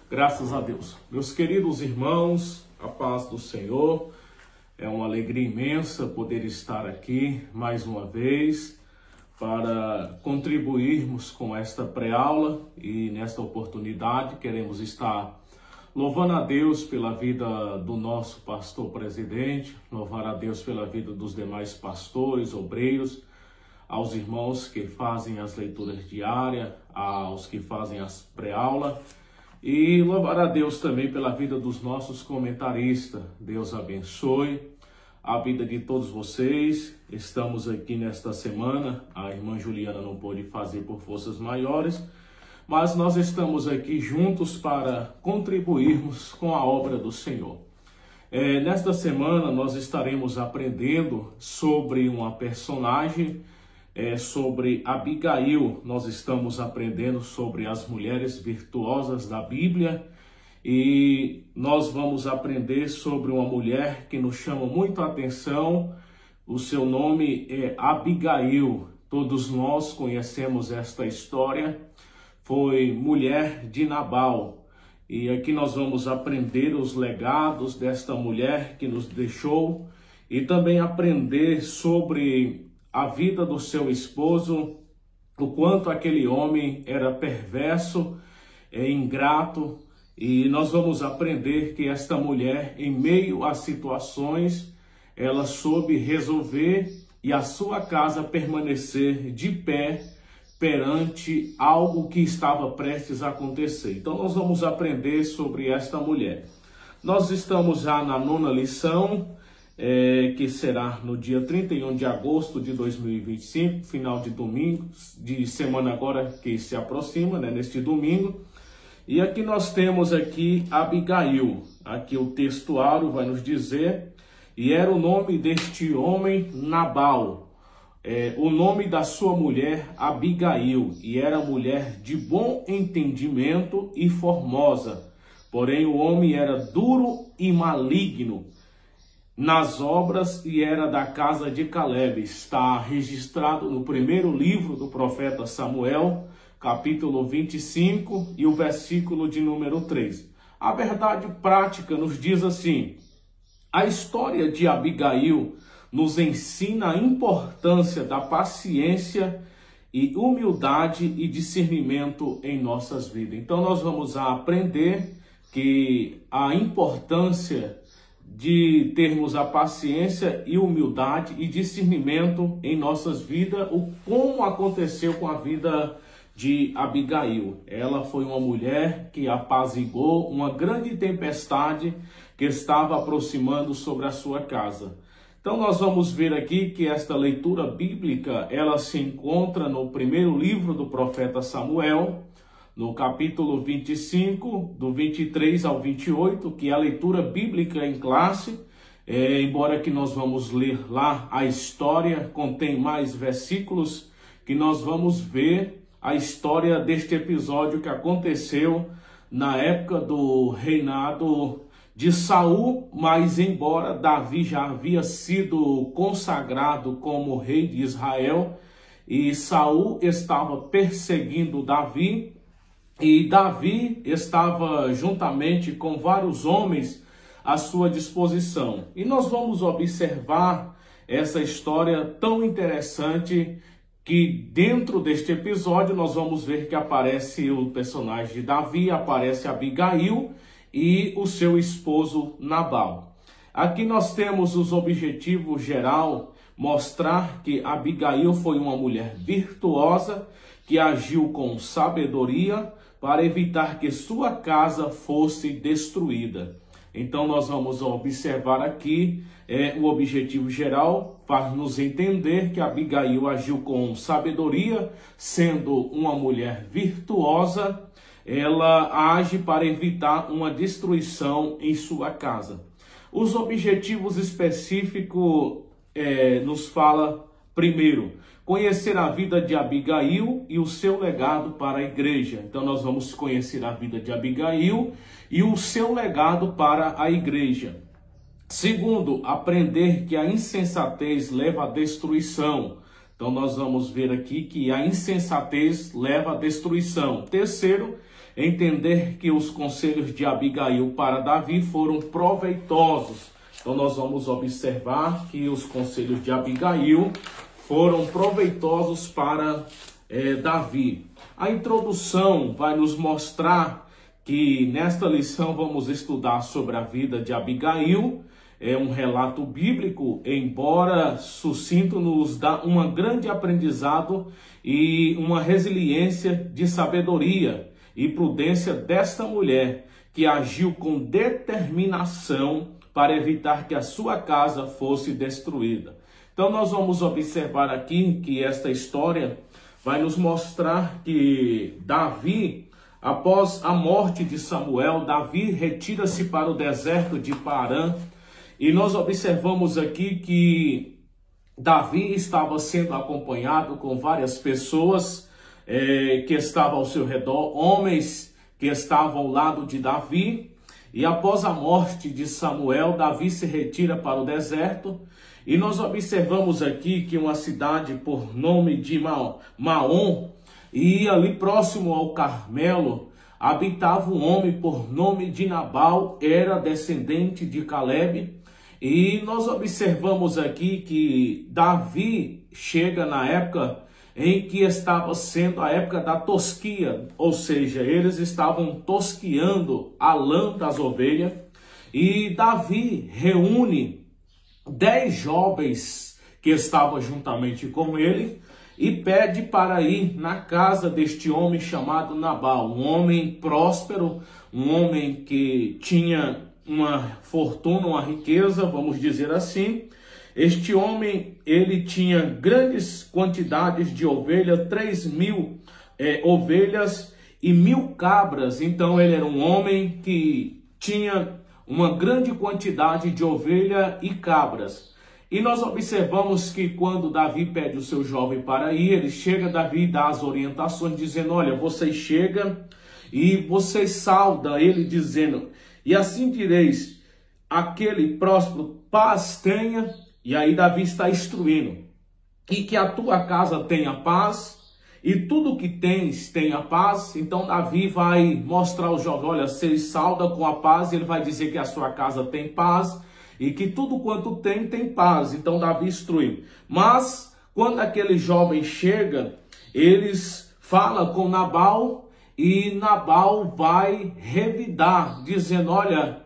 Graças a Deus. Meus queridos irmãos, a paz do Senhor. É uma alegria imensa poder estar aqui mais uma vez para contribuirmos com esta pré-aula e nesta oportunidade queremos estar louvando a Deus pela vida do nosso pastor presidente, louvar a Deus pela vida dos demais pastores, obreiros, aos irmãos que fazem as leituras diárias, aos que fazem as pré-aulas. E louvar a Deus também pela vida dos nossos comentaristas. Deus abençoe a vida de todos vocês. Estamos aqui nesta semana. A irmã Juliana não pôde fazer por forças maiores, mas nós estamos aqui juntos para contribuirmos com a obra do Senhor. Nesta semana nós estaremos aprendendo sobre uma personagem, sobre Abigail. Nós estamos aprendendo sobre as mulheres virtuosas da Bíblia e nós vamos aprender sobre uma mulher que nos chama muito a atenção. O seu nome é Abigail. Todos nós conhecemos esta história. Foi mulher de Nabal. E aqui nós vamos aprender os legados desta mulher que nos deixou e também aprender sobre a vida do seu esposo, o quanto aquele homem era perverso, ingrato, e nós vamos aprender que esta mulher, em meio a situações, ela soube resolver e a sua casa permanecer de pé perante algo que estava prestes a acontecer. Então nós vamos aprender sobre esta mulher. Nós estamos já na 9ª lição, que será no dia 31 de agosto de 2025, final de domingo, de semana agora que se aproxima, neste domingo. E aqui nós temos aqui Abigail. Aqui o textuário vai nos dizer, e era o nome deste homem Nabal, o nome da sua mulher Abigail, e era mulher de bom entendimento e formosa. Porém o homem era duro e maligno nas obras e era da casa de Caleb. Está registrado no primeiro livro do profeta Samuel, capítulo 25 e o versículo de número 3. A verdade prática nos diz assim: a história de Abigail nos ensina a importância da paciência e humildade e discernimento em nossas vidas. Então nós vamos aprender que a importância de termos a paciência e humildade e discernimento em nossas vidas, como aconteceu com a vida de Abigail. Ela foi uma mulher que apaziguou uma grande tempestade que estava aproximando sobre a sua casa. Então nós vamos ver aqui que esta leitura bíblica, ela se encontra no primeiro livro do profeta Samuel, no capítulo 25, do 23 ao 28, que é a leitura bíblica em classe. Embora que nós vamos ler lá a história, contém mais versículos que nós vamos ver a história deste episódio que aconteceu na época do reinado de Saul, mas embora Davi já havia sido consagrado como rei de Israel, e Saul estava perseguindo Davi, e Davi estava juntamente com vários homens à sua disposição. E nós vamos observar essa história tão interessante que dentro deste episódio nós vamos ver que aparece o personagem de Davi, aparece Abigail e o seu esposo Nabal. Aqui nós temos os objetivos geral, mostrar que Abigail foi uma mulher virtuosa que agiu com sabedoria para evitar que sua casa fosse destruída. Então nós vamos observar aqui o objetivo geral, faz nos entender que Abigail agiu com sabedoria, sendo uma mulher virtuosa, ela age para evitar uma destruição em sua casa. Os objetivos específicos nos fala primeiro, conhecer a vida de Abigail e o seu legado para a igreja. Então nós vamos conhecer a vida de Abigail e o seu legado para a igreja. Segundo, aprender que a insensatez leva à destruição. Então nós vamos ver aqui que a insensatez leva à destruição. Terceiro, entender que os conselhos de Abigail para Davi foram proveitosos. Então nós vamos observar que os conselhos de Abigail foram proveitosos para Davi. A introdução vai nos mostrar que nesta lição vamos estudar sobre a vida de Abigail. É um relato bíblico, embora sucinto, nos dá um grande aprendizado e uma resiliência de sabedoria e prudência desta mulher que agiu com determinação para evitar que a sua casa fosse destruída. Então nós vamos observar aqui que esta história vai nos mostrar que Davi, após a morte de Samuel, Davi retira-se para o deserto de Parã. E nós observamos aqui que Davi estava sendo acompanhado com várias pessoas que estavam ao seu redor, homens que estavam ao lado de Davi. E após a morte de Samuel, Davi se retira para o deserto. E nós observamos aqui que uma cidade por nome de Maom, e ali próximo ao Carmelo, habitava um homem por nome de Nabal, era descendente de Caleb. E nós observamos aqui que Davi chega na época em que estava sendo a época da tosquia, ou seja, eles estavam tosquiando a lã das ovelhas, e Davi reúne 10 jovens que estavam juntamente com ele e pede para ir na casa deste homem chamado Nabal, um homem próspero, um homem que tinha uma fortuna, uma riqueza, vamos dizer assim. Este homem, ele tinha grandes quantidades de ovelhas, 3.000 ovelhas e 1.000 cabras. Então ele era um homem que tinha uma grande quantidade de ovelha e cabras. E nós observamos que quando Davi pede o seu jovem para ir, ele chega, Davi dá as orientações, dizendo, olha, vocês chegam e vocês saudam, ele dizendo, e assim direis, aquele próspero paz tenha. E aí Davi está instruindo, e que a tua casa tenha paz, e tudo que tens tenha paz. Então Davi vai mostrar aos jovens, olha, se ele sauda com a paz, ele vai dizer que a sua casa tem paz, e que tudo quanto tem, tem paz. Então Davi instrui. Mas quando aquele jovem chega, eles falam com Nabal, e Nabal vai revidar, dizendo, olha,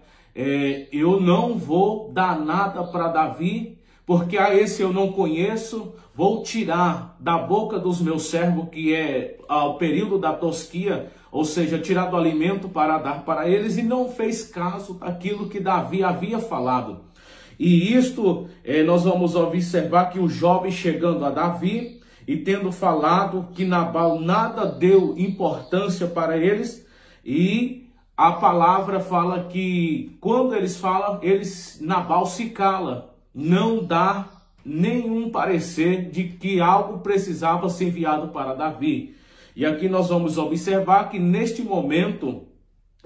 eu não vou dar nada para Davi, porque a esse eu não conheço, vou tirar da boca dos meus servos, que é ao período da tosquia, ou seja, tirar do alimento para dar para eles, e não fez caso daquilo que Davi havia falado. E isto, nós vamos observar que o jovem chegando a Davi, e tendo falado que Nabal nada deu importância para eles, e a palavra fala que quando eles falam, Nabal se cala. Não dá nenhum parecer de que algo precisava ser enviado para Davi. E aqui nós vamos observar que neste momento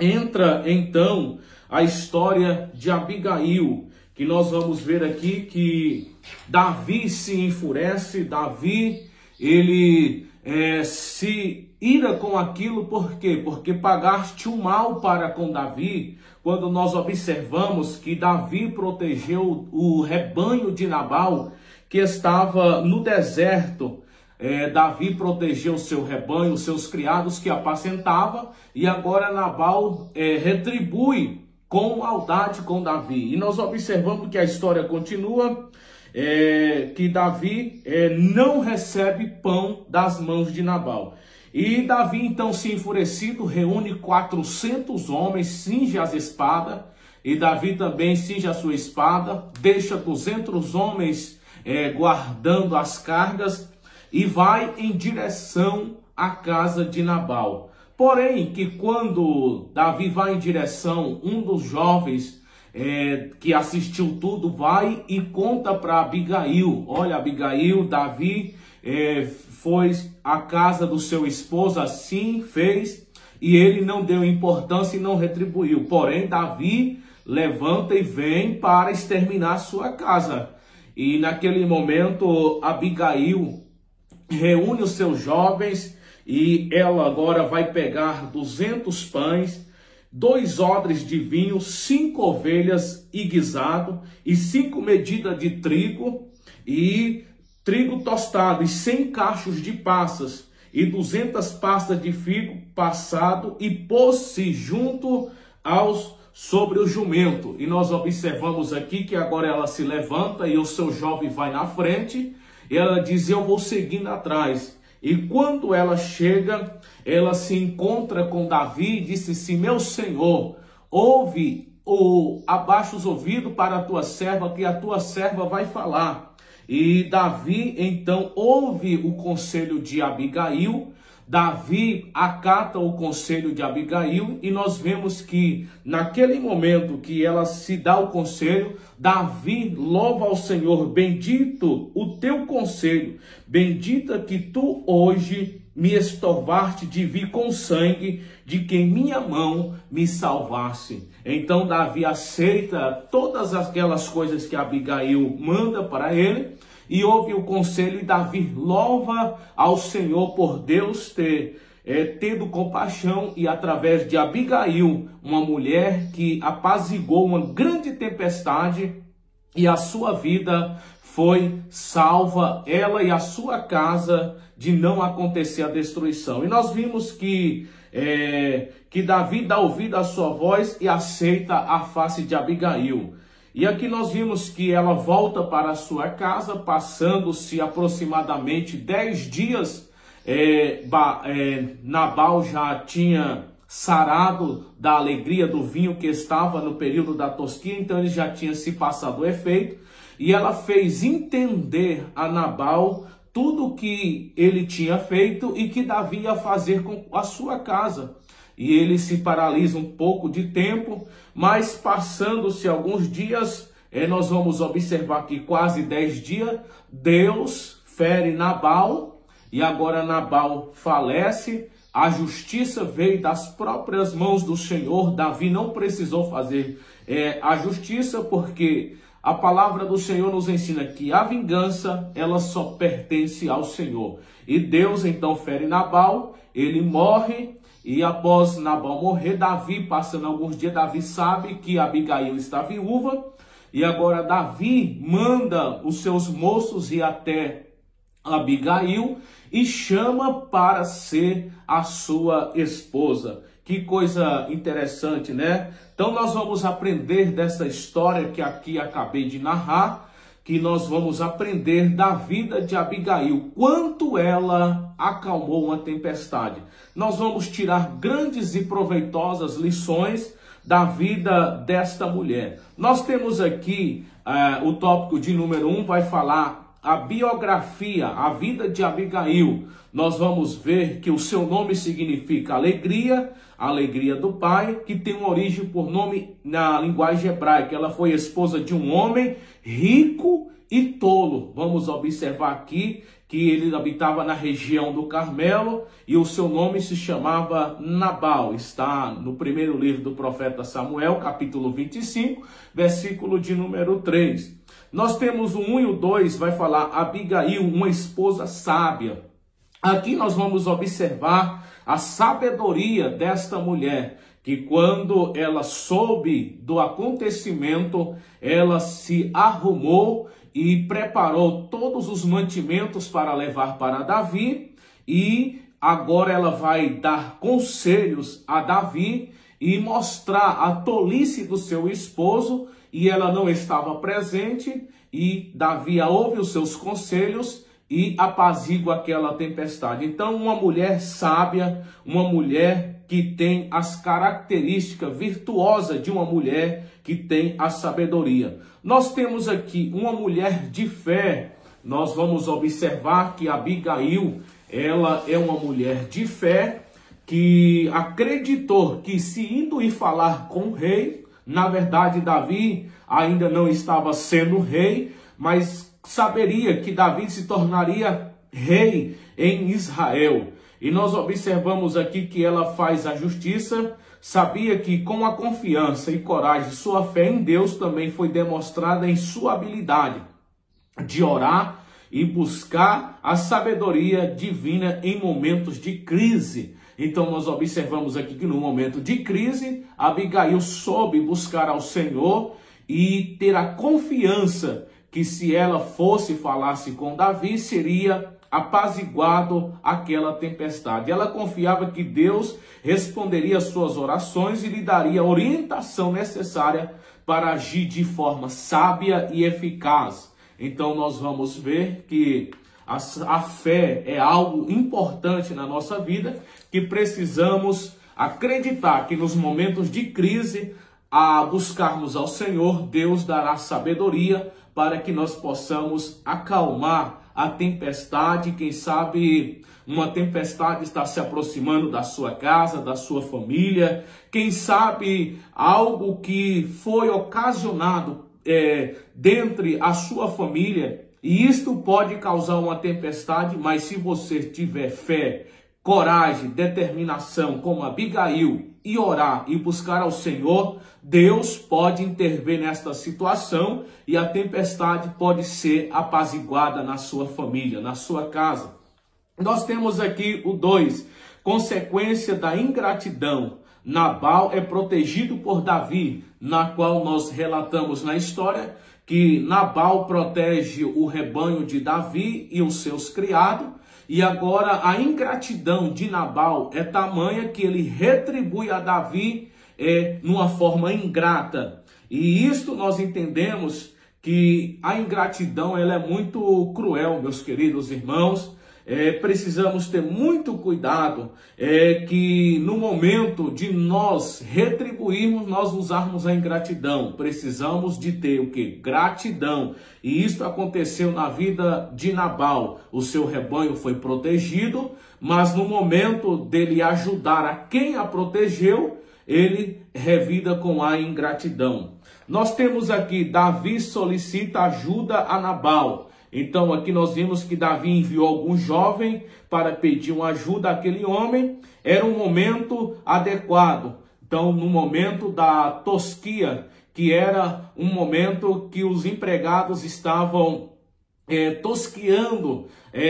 entra então a história de Abigail, que nós vamos ver aqui que Davi se enfurece, Davi ele se ira com aquilo, por quê? Porque pagaste o mal para com Davi. Quando nós observamos que Davi protegeu o rebanho de Nabal, que estava no deserto, Davi protegeu o seu rebanho, os seus criados que apacentava, e agora Nabal retribui com maldade com Davi. E nós observamos que a história continua, que Davi não recebe pão das mãos de Nabal. E Davi, então, se enfurecido, reúne 400 homens, cinge as espadas, e Davi também cinge a sua espada, deixa 200 homens guardando as cargas, e vai em direção à casa de Nabal. Porém, que quando Davi vai em direção, um dos jovens que assistiu tudo vai e conta para Abigail, olha, Abigail, Davi foi à casa do seu esposo, assim fez, e ele não deu importância e não retribuiu. Porém, Davi levanta e vem para exterminar sua casa. E naquele momento, Abigail reúne os seus jovens e ela agora vai pegar 200 pães, 2 odres de vinho, 5 ovelhas e guisado, e 5 medidas de trigo, e trigo tostado, e 100 cachos de passas, e 200 pastas de figo passado, e pôs-se junto sobre o jumento. E nós observamos aqui que agora ela se levanta e o seu jovem vai na frente, e ela diz: eu vou seguindo atrás. E quando ela chega, ela se encontra com Davi e disse assim: meu senhor, abaixa os ouvidos para a tua serva, que a tua serva vai falar. E Davi então ouve o conselho de Abigail. Davi acata o conselho de Abigail, e nós vemos que naquele momento que ela se dá o conselho, Davi louva ao Senhor: bendito o teu conselho, bendita que tu hoje me estorvaste de vir com sangue, de que em minha mão me salvasse. Então Davi aceita todas aquelas coisas que Abigail manda para ele, e ouve o conselho, e Davi louva ao Senhor por Deus ter tido compaixão, e através de Abigail, uma mulher que apaziguou uma grande tempestade, e a sua vida foi salva, ela e a sua casa, de não acontecer a destruição. E nós vimos que Davi dá ouvido à sua voz e aceita a face de Abigail. E aqui nós vimos que ela volta para a sua casa, passando-se aproximadamente 10 dias. Nabal já tinha sarado da alegria do vinho que estava no período da tosquia, então ele já tinha se passado o efeito. E ela fez entender a Nabal tudo o que ele tinha feito e que Davi ia fazer com a sua casa. E ele se paralisa um pouco de tempo, mas passando-se alguns dias, nós vamos observar que quase 10 dias, Deus fere Nabal, e agora Nabal falece. A justiça veio das próprias mãos do Senhor. Davi não precisou fazer a justiça, porque a palavra do Senhor nos ensina que a vingança, ela só pertence ao Senhor. E Deus então fere Nabal, ele morre. E após Nabal morrer, Davi, passando alguns dias, Davi sabe que Abigail está viúva. E agora Davi manda os seus moços ir até Abigail e chama para ser a sua esposa. Que coisa interessante, né? Então nós vamos aprender dessa história que aqui acabei de narrar, que nós vamos aprender da vida de Abigail, quanto ela acalmou uma tempestade. Nós vamos tirar grandes e proveitosas lições da vida desta mulher. Nós temos aqui o tópico de número 1, vai falar a biografia, a vida de Abigail. Nós vamos ver que o seu nome significa alegria, a alegria do pai, que tem uma origem por nome na linguagem hebraica. Ela foi esposa de um homem rico e tolo. Vamos observar aqui que ele habitava na região do Carmelo e o seu nome se chamava Nabal. Está no primeiro livro do profeta Samuel, capítulo 25, versículo de número 3. Nós temos o 1 e o 2, vai falar Abigail, uma esposa sábia. Aqui nós vamos observar a sabedoria desta mulher, que quando ela soube do acontecimento, ela se arrumou e preparou todos os mantimentos para levar para Davi, e agora ela vai dar conselhos a Davi e mostrar a tolice do seu esposo, e ela não estava presente, e Davi ouve os seus conselhos e apazigua aquela tempestade. Então, uma mulher sábia, uma mulher que tem as características virtuosas de uma mulher que tem a sabedoria. Nós temos aqui uma mulher de fé. Nós vamos observar que Abigail, ela é uma mulher de fé que acreditou que, se indo e falar com o rei, na verdade Davi ainda não estava sendo rei, mas saberia que Davi se tornaria rei em Israel. E nós observamos aqui que ela faz a justiça, sabia que com a confiança e coragem, sua fé em Deus também foi demonstrada em sua habilidade de orar e buscar a sabedoria divina em momentos de crise. Então nós observamos aqui que no momento de crise, Abigail soube buscar ao Senhor e ter a confiança que se ela falasse com Davi, seria apaziguado aquela tempestade. Ela confiava que Deus responderia às suas orações e lhe daria a orientação necessária para agir de forma sábia e eficaz. Então nós vamos ver que a fé é algo importante na nossa vida, que precisamos acreditar que nos momentos de crise, a buscarmos ao Senhor, Deus dará sabedoria para que nós possamos acalmar a tempestade. Quem sabe uma tempestade está se aproximando da sua casa, da sua família. Quem sabe algo que foi ocasionado dentre a sua família, e isto pode causar uma tempestade, mas se você tiver fé, coragem, determinação, como Abigail, e orar e buscar ao Senhor, Deus pode intervir nesta situação e a tempestade pode ser apaziguada na sua família, na sua casa. Nós temos aqui o 2, consequência da ingratidão. Nabal é protegido por Davi, na qual nós relatamos na história que Nabal protege o rebanho de Davi e os seus criados. E agora a ingratidão de Nabal é tamanha que ele retribui a Davi numa forma ingrata. E isto nós entendemos que a ingratidão ela é muito cruel, meus queridos irmãos. Precisamos ter muito cuidado que no momento de nós retribuirmos, nós usarmos a ingratidão. Precisamos de ter o que? Gratidão. E isso aconteceu na vida de Nabal. O seu rebanho foi protegido, mas no momento dele ajudar a quem a protegeu, ele revida com a ingratidão. Nós temos aqui, Davi solicita ajuda a Nabal. Então aqui nós vimos que Davi enviou algum jovem para pedir uma ajuda àquele homem. Era um momento adequado. Então no momento da tosquia, que era um momento que os empregados estavam tosquiando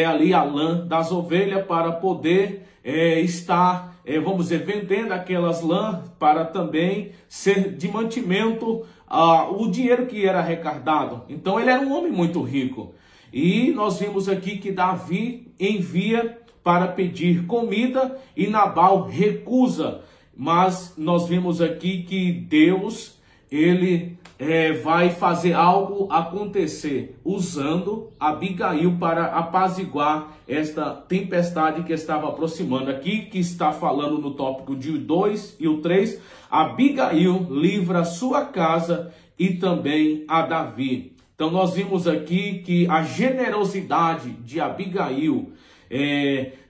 ali a lã das ovelhas para poder estar, vamos dizer, vendendo aquelas lãs para também ser de mantimento o dinheiro que era arrecadado. Então ele era um homem muito rico. E nós vimos aqui que Davi envia para pedir comida e Nabal recusa. Mas nós vimos aqui que Deus, ele vai fazer algo acontecer, usando Abigail para apaziguar esta tempestade que estava aproximando. Aqui que está falando no tópico de 2 e o 3, Abigail livra sua casa e também a Davi. Então nós vimos aqui que a generosidade de Abigail,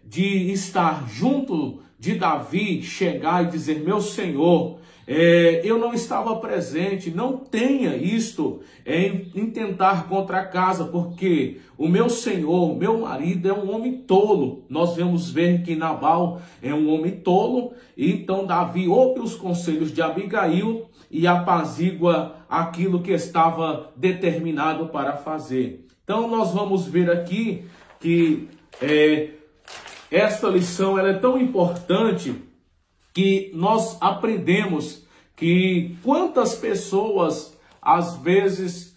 de estar junto de Davi, chegar e dizer, meu senhor, eu não estava presente, não tenha isto em tentar contra a casa, porque o meu senhor, meu marido é um homem tolo. Nós vamos ver que Nabal é um homem tolo, e então Davi ouve os conselhos de Abigail e apazigua aquilo que estava determinado para fazer. Então nós vamos ver aqui que esta lição ela é tão importante que nós aprendemos que quantas pessoas, às vezes,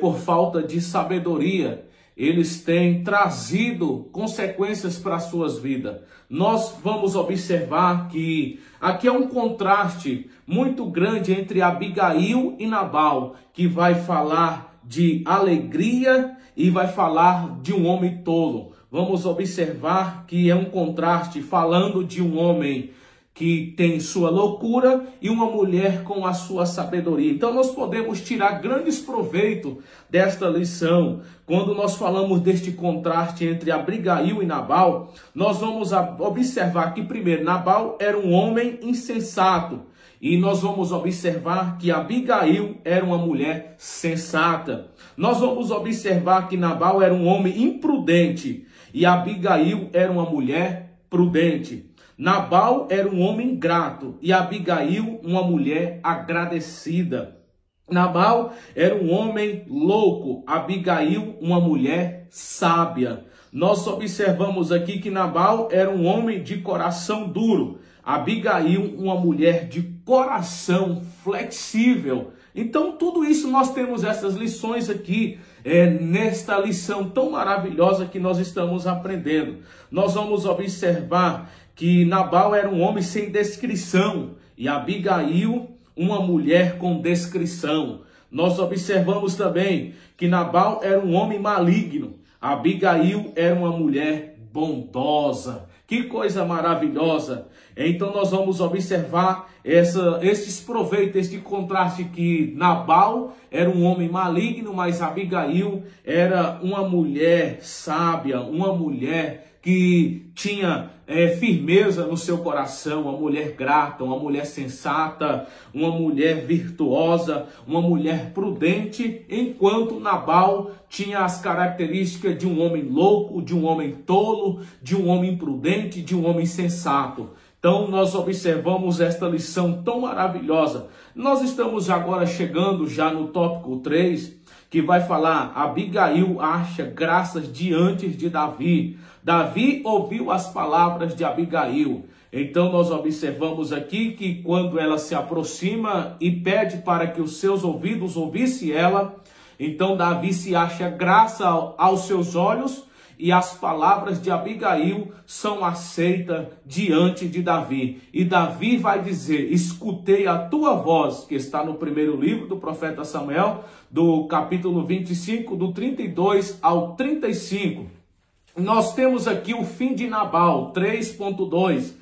por falta de sabedoria, eles têm trazido consequências para as suas vidas. Nós vamos observar que aqui é um contraste muito grande entre Abigail e Nabal, que vai falar de alegria e vai falar de um homem tolo. Vamos observar que é um contraste falando de um homem que tem sua loucura e uma mulher com a sua sabedoria. Então nós podemos tirar grandes proveito desta lição. Quando nós falamos deste contraste entre Abigail e Nabal, nós vamos observar que primeiro Nabal era um homem insensato. E nós vamos observar que Abigail era uma mulher sensata. Nós vamos observar que Nabal era um homem imprudente e Abigail era uma mulher prudente. Nabal era um homem ingrato e Abigail uma mulher agradecida. Nabal era um homem louco, Abigail uma mulher sábia. Nós observamos aqui que Nabal era um homem de coração duro, Abigail uma mulher de coração flexível. Então tudo isso nós temos essas lições aqui, nesta lição tão maravilhosa que nós estamos aprendendo. Nós vamos observar que Nabal era um homem sem descrição e Abigail uma mulher com descrição. Nós observamos também que Nabal era um homem maligno, Abigail era uma mulher bondosa. Que coisa maravilhosa! Então nós vamos observar esses proveitos, este contraste, que Nabal era um homem maligno, mas Abigail era uma mulher sábia, uma mulher que tinha firmeza no seu coração, uma mulher grata, uma mulher sensata, uma mulher virtuosa, uma mulher prudente, enquanto Nabal tinha as características de um homem louco, de um homem tolo, de um homem imprudente, de um homem insensato. Então nós observamos esta lição tão maravilhosa. Nós estamos agora chegando já no tópico 3, que vai falar: Abigail acha graças diante de Davi. Davi ouviu as palavras de Abigail. Então nós observamos aqui que quando ela se aproxima e pede para que os seus ouvidos ouvissem ela, então Davi se acha graça aos seus olhos, e as palavras de Abigail são aceitas diante de Davi. E Davi vai dizer: escutei a tua voz, que está no primeiro livro do profeta Samuel, do capítulo 25, do 32 ao 35. Nós temos aqui o fim de Nabal, 3.2.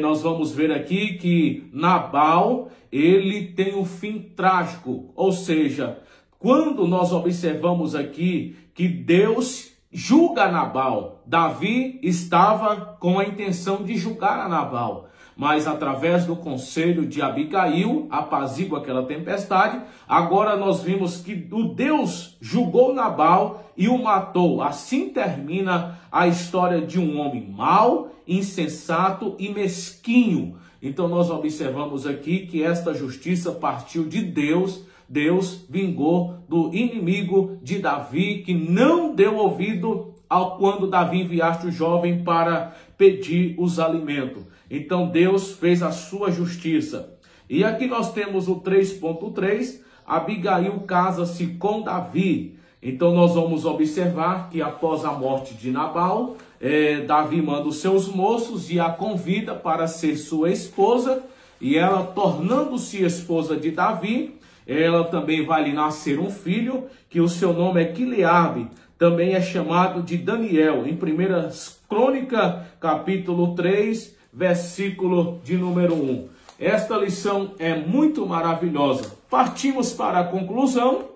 Nós vamos ver aqui que Nabal, ele tem um fim trágico. Ou seja, quando nós observamos aqui que Deus julga Nabal, Davi estava com a intenção de julgar a Nabal, mas através do conselho de Abigail, apazigua aquela tempestade. Agora nós vimos que o Deus julgou Nabal e o matou. Assim termina a história de um homem mau, insensato e mesquinho. Então nós observamos aqui que esta justiça partiu de Deus. Deus vingou do inimigo de Davi, que não deu ouvido quando Davi enviaste o jovem para pedir os alimentos. Então Deus fez a sua justiça. E aqui nós temos o 3.3, Abigail casa-se com Davi. Então nós vamos observar que após a morte de Nabal, Davi manda os seus moços e a convida para ser sua esposa. E ela, tornando-se esposa de Davi, ela também vai lhe nascer um filho, que o seu nome é Quileabe, também é chamado de Daniel, em 1 Crônica, capítulo 3, versículo de número 1. Esta lição é muito maravilhosa. Partimos para a conclusão.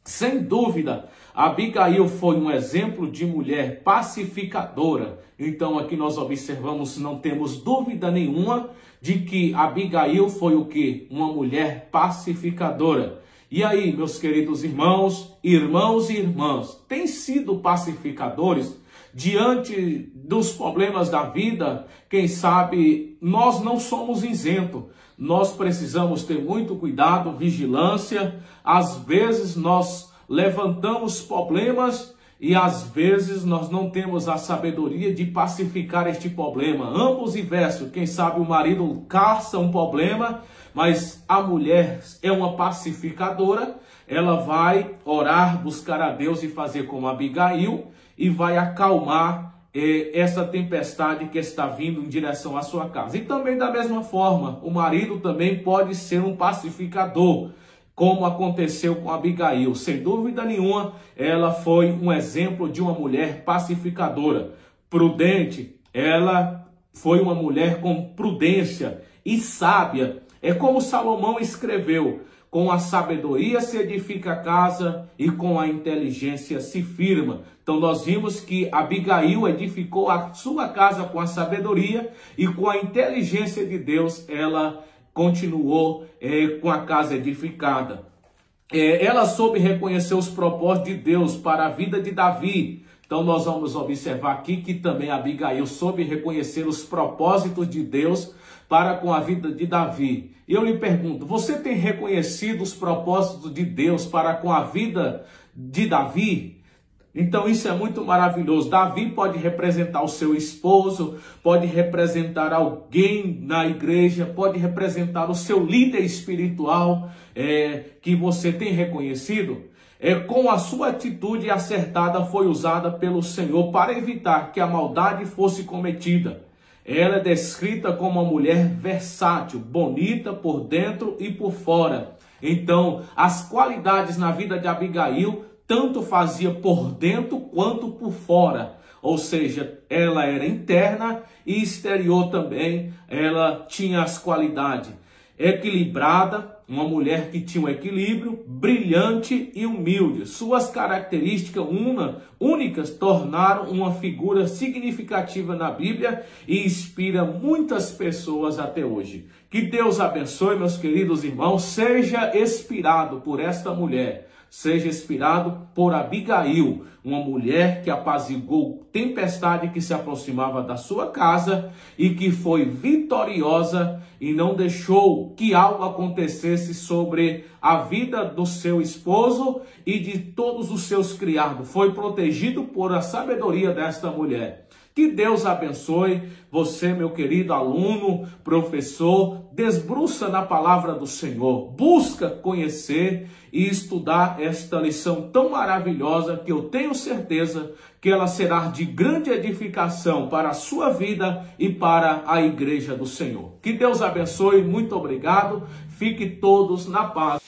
Sem dúvida, Abigail foi um exemplo de mulher pacificadora. Então aqui nós observamos, não temos dúvida nenhuma de que Abigail foi o quê? Uma mulher pacificadora. E aí, meus queridos irmãos e irmãs, têm sido pacificadores diante dos problemas da vida? Quem sabe nós não somos isentos. Nós precisamos ter muito cuidado, vigilância. Às vezes nós levantamos problemas e às vezes nós não temos a sabedoria de pacificar este problema. Ambos e versos. Quem sabe o marido caça um problema, mas a mulher é uma pacificadora. Ela vai orar, buscar a Deus e fazer como Abigail e vai acalmar essa tempestade que está vindo em direção à sua casa. E também da mesma forma, o marido também pode ser um pacificador, como aconteceu com Abigail. Sem dúvida nenhuma, ela foi um exemplo de uma mulher pacificadora, prudente. Ela foi uma mulher com prudência e sábia. É como Salomão escreveu: com a sabedoria se edifica a casa e com a inteligência se firma. Então nós vimos que Abigail edificou a sua casa com a sabedoria e com a inteligência de Deus ela continuou com a casa edificada. Ela soube reconhecer os propósitos de Deus para a vida de Davi. Então nós vamos observar aqui que também Abigail soube reconhecer os propósitos de Deus para com a vida de Davi. E eu lhe pergunto, você tem reconhecido os propósitos de Deus para com a vida de Davi? Então isso é muito maravilhoso. Davi pode representar o seu esposo, pode representar alguém na igreja, pode representar o seu líder espiritual que você tem reconhecido. Com a sua atitude acertada foi usada pelo Senhor para evitar que a maldade fosse cometida. Ela é descrita como uma mulher versátil, bonita por dentro e por fora. Então, as qualidades na vida de Abigail tanto fazia por dentro quanto por fora. Ou seja, ela era interna e exterior também. Ela tinha as qualidades. Equilibrada, uma mulher que tinha um equilíbrio, brilhante e humilde. Suas características únicas tornaram uma figura significativa na Bíblia e inspira muitas pessoas até hoje. Que Deus abençoe, meus queridos irmãos. Seja inspirado por esta mulher. Seja inspirado por Abigail, uma mulher que apaziguou tempestade que se aproximava da sua casa e que foi vitoriosa e não deixou que algo acontecesse sobre a vida do seu esposo e de todos os seus criados. Foi protegido por a sabedoria desta mulher. Que Deus abençoe você, meu querido aluno, professor. Desbruça na palavra do Senhor. Busca conhecer e estudar esta lição tão maravilhosa que eu tenho certeza que ela será de grande edificação para a sua vida e para a igreja do Senhor. Que Deus abençoe. Muito obrigado. Fique todos na paz.